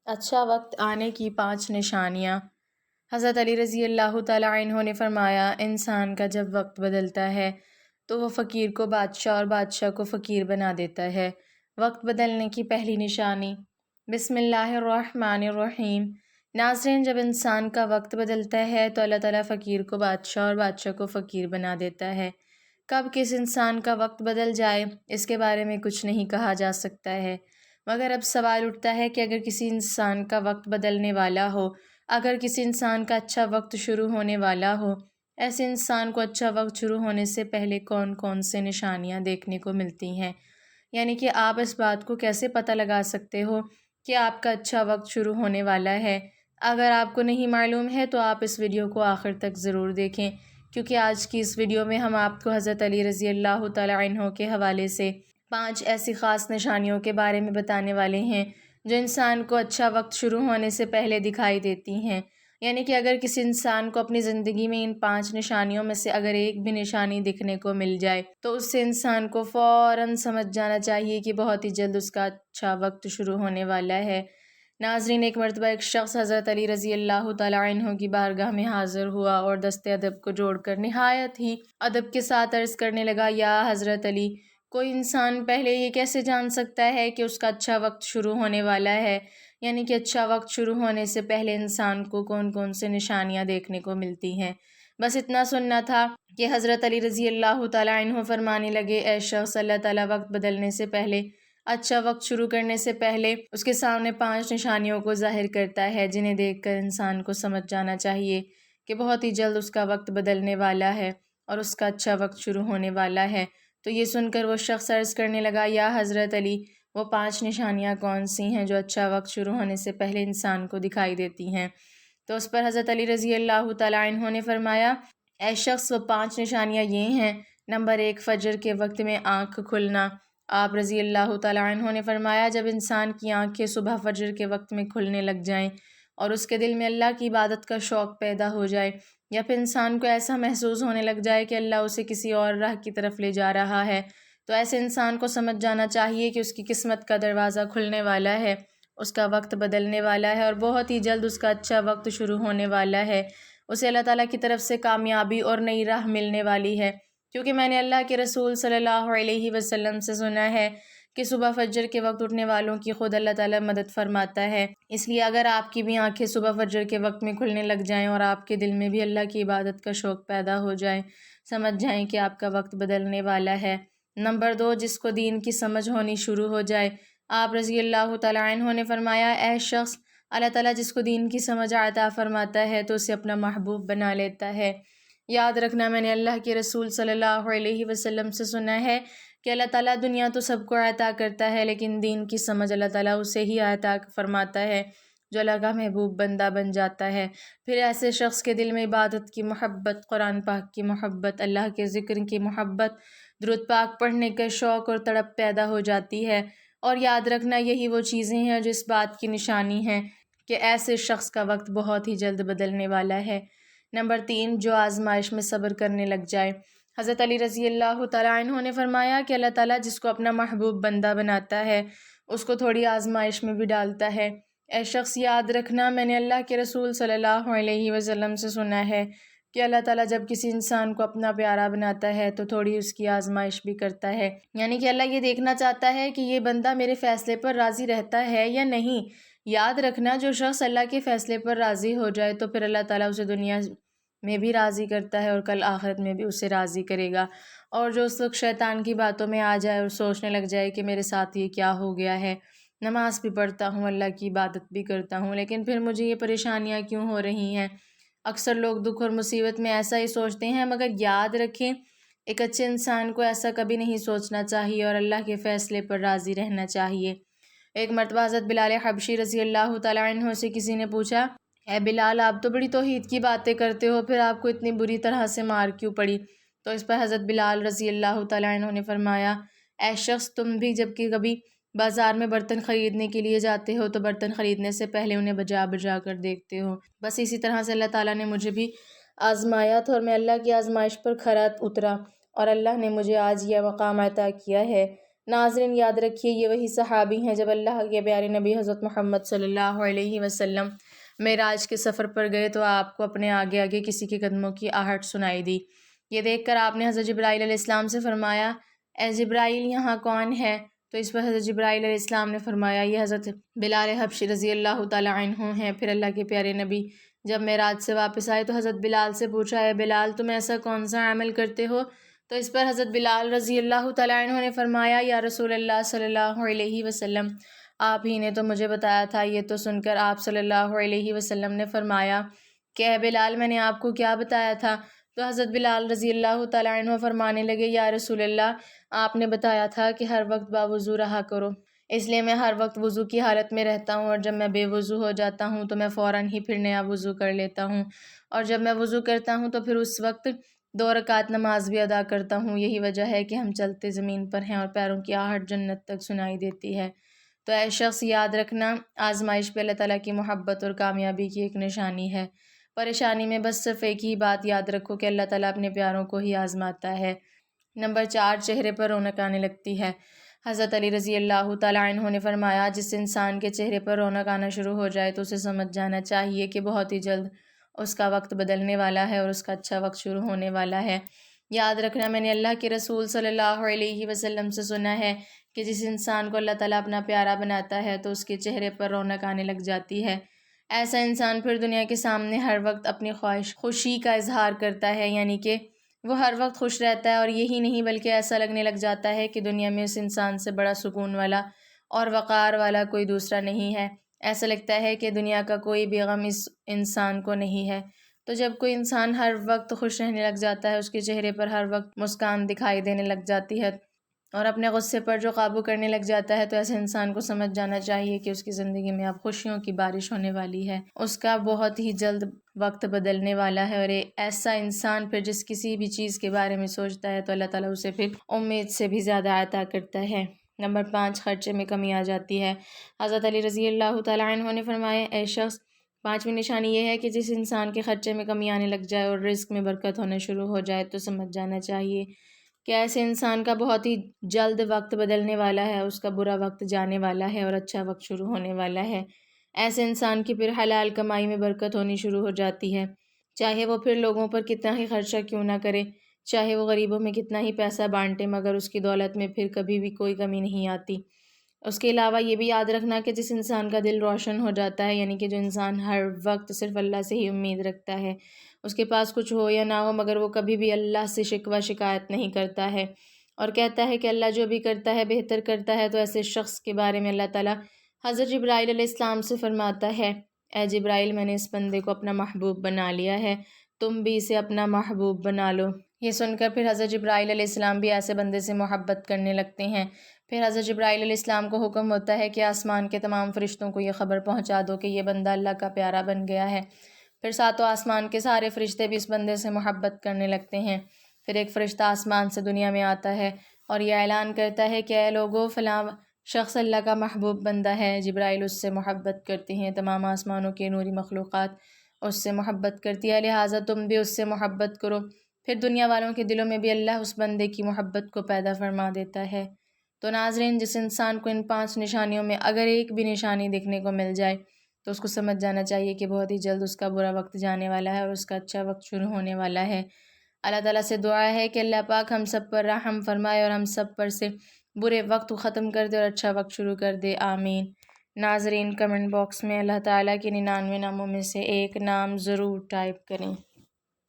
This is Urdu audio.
اچھا وقت آنے کی 5 نشانیاں۔ حضرت علی رضی اللہ تعالیٰ عنہ نے فرمایا، انسان کا جب وقت بدلتا ہے تو وہ فقیر کو بادشاہ اور بادشاہ کو فقیر بنا دیتا ہے۔ وقت بدلنے کی پہلی نشانی۔ بسم اللہ الرحمن الرحیم۔ ناظرین، جب انسان کا وقت بدلتا ہے تو اللہ تعالیٰ فقیر کو بادشاہ اور بادشاہ کو فقیر بنا دیتا ہے۔ کب کس انسان کا وقت بدل جائے اس کے بارے میں کچھ نہیں کہا جا سکتا ہے، مگر اب سوال اٹھتا ہے کہ اگر کسی انسان کا وقت بدلنے والا ہو، اگر کسی انسان کا اچھا وقت شروع ہونے والا ہو، ایسے انسان کو اچھا وقت شروع ہونے سے پہلے کون کون سے نشانیاں دیکھنے کو ملتی ہیں، یعنی کہ آپ اس بات کو کیسے پتہ لگا سکتے ہو کہ آپ کا اچھا وقت شروع ہونے والا ہے۔ اگر آپ کو نہیں معلوم ہے تو آپ اس ویڈیو کو آخر تک ضرور دیکھیں، کیونکہ آج کی اس ویڈیو میں ہم آپ کو حضرت علی رضی اللہ تعالیٰ عنہ کے حوالے سے 5 ایسی خاص نشانیوں کے بارے میں بتانے والے ہیں جو انسان کو اچھا وقت شروع ہونے سے پہلے دکھائی دیتی ہیں۔ یعنی کہ اگر کسی انسان کو اپنی زندگی میں ان 5 نشانیوں میں سے اگر ایک بھی نشانی دکھنے کو مل جائے تو اس سے انسان کو فوراً سمجھ جانا چاہیے کہ بہت ہی جلد اس کا اچھا وقت شروع ہونے والا ہے۔ ناظرین، ایک مرتبہ ایک شخص حضرت علی رضی اللہ تعالیٰ عنہ کی بارگاہ میں حاضر ہوا اور دست ادب کو جوڑ کر نہایت ہی ادب کے ساتھ عرض کرنے لگا، یا حضرت علی، کوئی انسان پہلے یہ کیسے جان سکتا ہے کہ اس کا اچھا وقت شروع ہونے والا ہے؟ یعنی کہ اچھا وقت شروع ہونے سے پہلے انسان کو کون کون سے نشانیاں دیکھنے کو ملتی ہیں۔ بس اتنا سننا تھا کہ حضرت علی رضی اللہ تعالیٰ عنہ فرمانے لگے، اے شخص، اللہ تعالیٰ وقت بدلنے سے پہلے، اچھا وقت شروع کرنے سے پہلے اس کے سامنے 5 نشانیوں کو ظاہر کرتا ہے، جنہیں دیکھ کر انسان کو سمجھ جانا چاہیے کہ بہت ہی جلد اس کا وقت بدلنے والا ہے اور اس کا اچھا وقت شروع ہونے والا ہے۔ تو یہ سن کر وہ شخص عرض کرنے لگا، یا حضرت علی، وہ 5 نشانیاں کون سی ہیں جو اچھا وقت شروع ہونے سے پہلے انسان کو دکھائی دیتی ہیں؟ تو اس پر حضرت علی رضی اللہ تعالیٰ عنہ نے فرمایا، اے شخص، وہ 5 نشانیاں یہ ہیں۔ نمبر 1، فجر کے وقت میں آنکھ کھلنا۔ آپ رضی اللہ تعالیٰ عنہ نے فرمایا، جب انسان کی آنکھیں صبح فجر کے وقت میں کھلنے لگ جائیں اور اس کے دل میں اللہ کی عبادت کا شوق پیدا ہو جائے، یا پھر انسان کو ایسا محسوس ہونے لگ جائے کہ اللہ اسے کسی اور راہ کی طرف لے جا رہا ہے، تو ایسے انسان کو سمجھ جانا چاہیے کہ اس کی قسمت کا دروازہ کھلنے والا ہے، اس کا وقت بدلنے والا ہے اور بہت ہی جلد اس کا اچھا وقت شروع ہونے والا ہے۔ اسے اللہ تعالیٰ کی طرف سے کامیابی اور نئی راہ ملنے والی ہے، کیونکہ میں نے اللہ کے رسول صلی اللہ علیہ وسلم سے سنا ہے کہ صبح فجر کے وقت اٹھنے والوں کی خود اللہ تعالیٰ مدد فرماتا ہے۔ اس لیے اگر آپ کی بھی آنکھیں صبح فجر کے وقت میں کھلنے لگ جائیں اور آپ کے دل میں بھی اللہ کی عبادت کا شوق پیدا ہو جائے، سمجھ جائیں کہ آپ کا وقت بدلنے والا ہے۔ نمبر 2، جس کو دین کی سمجھ ہونی شروع ہو جائے۔ آپ رضی اللہ تعالیٰ عنہ نے فرمایا، اے شخص، اللہ تعالیٰ جس کو دین کی سمجھ عطا فرماتا ہے تو اسے اپنا محبوب بنا لیتا ہے۔ یاد رکھنا، میں نے اللہ کے رسول صلی اللہ علیہ وسلم سے سنا ہے کہ اللہ تعالیٰ دنیا تو سب کو عطا کرتا ہے، لیکن دین کی سمجھ اللہ تعالیٰ اسے ہی عطا فرماتا ہے جو اللہ کا محبوب بندہ بن جاتا ہے۔ پھر ایسے شخص کے دل میں عبادت کی محبت، قرآن پاک کی محبت، اللہ کے ذکر کی محبت، درود پاک پڑھنے کا شوق اور تڑپ پیدا ہو جاتی ہے۔ اور یاد رکھنا، یہی وہ چیزیں ہیں جو اس بات کی نشانی ہیں کہ ایسے شخص کا وقت بہت ہی جلد بدلنے والا ہے۔ نمبر 3، جو آزمائش میں صبر کرنے لگ جائے۔ حضرت علی رضی اللہ تعالیٰ عنہ نے فرمایا کہ اللہ تعالیٰ جس کو اپنا محبوب بندہ بناتا ہے اس کو تھوڑی آزمائش میں بھی ڈالتا ہے۔ اے شخص، یاد رکھنا، میں نے اللہ کے رسول صلی اللہ علیہ وسلم سے سنا ہے کہ اللہ تعالیٰ جب کسی انسان کو اپنا پیارا بناتا ہے تو تھوڑی اس کی آزمائش بھی کرتا ہے، یعنی کہ اللہ یہ دیکھنا چاہتا ہے کہ یہ بندہ میرے فیصلے پر راضی رہتا ہے یا نہیں۔ یاد رکھنا، جو شخص اللہ کے فیصلے پر راضی ہو جائے تو پھر اللہ تعالیٰ اسے دنیا میں بھی راضی کرتا ہے اور کل آخرت میں بھی اسے راضی کرے گا۔ اور جو اس وقت شیطان کی باتوں میں آ جائے اور سوچنے لگ جائے کہ میرے ساتھ یہ کیا ہو گیا ہے، نماز بھی پڑھتا ہوں، اللہ کی عبادت بھی کرتا ہوں، لیکن پھر مجھے یہ پریشانیاں کیوں ہو رہی ہیں۔ اکثر لوگ دکھ اور مصیبت میں ایسا ہی سوچتے ہیں، مگر یاد رکھیں، ایک اچھے انسان کو ایسا کبھی نہیں سوچنا چاہیے اور اللہ کے فیصلے پر راضی رہنا چاہیے۔ ایک مرتبہ حضرت بلال حبشی رضی اللہ تعالیٰ عنہ سے کسی نے پوچھا، اے بلال، آپ تو بڑی توحید کی باتیں کرتے ہو، پھر آپ کو اتنی بری طرح سے مار کیوں پڑی؟ تو اس پر حضرت بلال رضی اللہ تعالیٰ عنہ نے فرمایا، اے شخص، تم بھی جب کہ کبھی بازار میں برتن خریدنے کے لیے جاتے ہو تو برتن خریدنے سے پہلے انہیں بجا بجا کر دیکھتے ہو، بس اسی طرح سے اللہ تعالیٰ نے مجھے بھی آزمایا تھا اور میں اللہ کی آزمائش پر کھرا اترا اور اللہ نے مجھے آج یہ مقام عطا کیا ہے۔ ناظرین یاد رکھیے یہ وہی صحابی ہیں جب اللہ کے پیارے نبی حضرت محمد صلی اللہ علیہ وسلم معراج کے سفر پر گئے تو آپ کو اپنے آگے آگے کسی کے قدموں کی آہٹ سنائی دی۔ یہ دیکھ کر آپ نے حضرت جبرائیل علیہ السلام سے فرمایا اے جبرائیل یہاں کون ہے؟ تو اس پر حضرت جبرائیل علیہ السلام نے فرمایا یہ حضرت بلال حبشی رضی اللہ تعالیٰ عنہ ہیں۔ پھر اللہ کے پیارے نبی جب معراج سے واپس آئے تو حضرت بلال سے پوچھا اے بلال تم ایسا کون سا عمل کرتے ہو؟ تو اس پر حضرت بلال رضی اللہ تعالیٰ عنہ نے فرمایا یا رسول اللہ صلی اللہ علیہ وسلم آپ ہی نے تو مجھے بتایا تھا۔ یہ تو سن کر آپ صلی اللہ علیہ وسلم نے فرمایا کہ اے بلال میں نے آپ کو کیا بتایا تھا؟ تو حضرت بلال رضی اللہ تعالیٰ عنہ فرمانے لگے یا رسول اللہ آپ نے بتایا تھا کہ ہر وقت باوضو رہا کرو، اس لیے میں ہر وقت وضو کی حالت میں رہتا ہوں، اور جب میں بے وضو ہو جاتا ہوں تو میں فوراً ہی پھر نیا وضو کر لیتا ہوں، اور جب میں وضو کرتا ہوں تو پھر اس وقت 2 رکعت نماز بھی ادا کرتا ہوں۔ یہی وجہ ہے کہ ہم چلتے زمین پر ہیں اور پیروں کی آہٹ جنت تک سنائی دیتی ہے۔ تو اے شخص یاد رکھنا آزمائش پہ اللہ تعالیٰ کی محبت اور کامیابی کی ایک نشانی ہے۔ پریشانی میں بس صرف ایک ہی بات یاد رکھو کہ اللہ تعالیٰ اپنے پیاروں کو ہی آزماتا ہے۔ نمبر 4 چہرے پر رونق آنے لگتی ہے۔ حضرت علی رضی اللہ تعالیٰ عنہ نے فرمایا جس انسان کے چہرے پر رونق آنا شروع ہو جائے تو اسے سمجھ جانا چاہیے کہ بہت ہی جلد اس کا وقت بدلنے والا ہے اور اس کا اچھا وقت شروع ہونے والا ہے۔ یاد رکھنا میں نے اللہ کے رسول صلی اللہ علیہ وسلم سے سنا ہے کہ جس انسان کو اللہ تعالیٰ اپنا پیارا بناتا ہے تو اس کے چہرے پر رونق آنے لگ جاتی ہے۔ ایسا انسان پھر دنیا کے سامنے ہر وقت اپنی خوشی کا اظہار کرتا ہے، یعنی کہ وہ ہر وقت خوش رہتا ہے، اور یہی نہیں بلکہ ایسا لگنے لگ جاتا ہے کہ دنیا میں اس انسان سے بڑا سکون والا اور وقار والا کوئی دوسرا نہیں ہے۔ ایسا لگتا ہے کہ دنیا کا کوئی بھی غم اس انسان کو نہیں ہے۔ تو جب کوئی انسان ہر وقت خوش رہنے لگ جاتا ہے، اس کے چہرے پر ہر وقت مسکان دکھائی دینے لگ جاتی ہے اور اپنے غصے پر جو قابو کرنے لگ جاتا ہے، تو ایسے انسان کو سمجھ جانا چاہیے کہ اس کی زندگی میں اب خوشیوں کی بارش ہونے والی ہے، اس کا بہت ہی جلد وقت بدلنے والا ہے۔ اور ایسا انسان پھر جس کسی بھی چیز کے بارے میں سوچتا ہے تو اللہ تعالیٰ اسے پھر امید سے بھی زیادہ عطا کرتا ہے۔ نمبر 5 خرچے میں کمی آ جاتی ہے۔ حضرت علی رضی اللہ تعالیٰ عنہ نے فرمایا اے شخص 5ویں نشانی یہ ہے کہ جس انسان کے خرچے میں کمی آنے لگ جائے اور رزق میں برکت ہونا شروع ہو جائے تو سمجھ جانا چاہیے کہ ایسے انسان کا بہت ہی جلد وقت بدلنے والا ہے، اس کا برا وقت جانے والا ہے اور اچھا وقت شروع ہونے والا ہے۔ ایسے انسان کی پھر حلال کمائی میں برکت ہونی شروع ہو جاتی ہے، چاہے وہ پھر لوگوں پر کتنا ہی خرچہ کیوں نہ کرے، چاہے وہ غریبوں میں کتنا ہی پیسہ بانٹے، مگر اس کی دولت میں پھر کبھی بھی کوئی کمی نہیں آتی۔ اس کے علاوہ یہ بھی یاد رکھنا کہ جس انسان کا دل روشن ہو جاتا ہے، یعنی کہ جو انسان ہر وقت صرف اللہ سے ہی امید رکھتا ہے، اس کے پاس کچھ ہو یا نہ ہو مگر وہ کبھی بھی اللہ سے شکوہ شکایت نہیں کرتا ہے اور کہتا ہے کہ اللہ جو بھی کرتا ہے بہتر کرتا ہے، تو ایسے شخص کے بارے میں اللہ تعالیٰ حضرت جبرائیل علیہ السلام سے فرماتا ہے اے جبرائیل میں نے اس بندے کو اپنا محبوب بنا لیا ہے، تم بھی اسے اپنا محبوب بنا لو۔ یہ سن کر پھر حضرت جبرائیل علیہ السلام بھی ایسے بندے سے محبت کرنے لگتے ہیں۔ پھر حضرت جبرائیل علیہ السلام کو حکم ہوتا ہے کہ آسمان کے تمام فرشتوں کو یہ خبر پہنچا دو کہ یہ بندہ اللہ کا پیارا بن گیا ہے۔ پھر 7 آسمان کے سارے فرشتے بھی اس بندے سے محبت کرنے لگتے ہیں۔ پھر ایک فرشتہ آسمان سے دنیا میں آتا ہے اور یہ اعلان کرتا ہے کہ اے لوگو فلاں شخص اللہ کا محبوب بندہ ہے، جبرائیل اس سے محبت کرتے ہیں، تمام آسمانوں کے نوری مخلوقات اس سے محبت کرتی ہے، لہٰذا تم بھی اس سے محبت کرو۔ پھر دنیا والوں کے دلوں میں بھی اللہ اس بندے کی محبت کو پیدا فرما دیتا ہے۔ تو ناظرین جس انسان کو ان 5 نشانیوں میں اگر ایک بھی نشانی دیکھنے کو مل جائے تو اس کو سمجھ جانا چاہیے کہ بہت ہی جلد اس کا برا وقت جانے والا ہے اور اس کا اچھا وقت شروع ہونے والا ہے۔ اللہ تعالیٰ سے دعا ہے کہ اللہ پاک ہم سب پر رحم فرمائے اور ہم سب پر سے برے وقت کو ختم کر دے اور اچھا وقت شروع کر دے، آمین۔ ناظرین کمنٹ باکس میں اللہ تعالیٰ کے 99 ناموں میں سے ایک نام ضرور ٹائپ کریں۔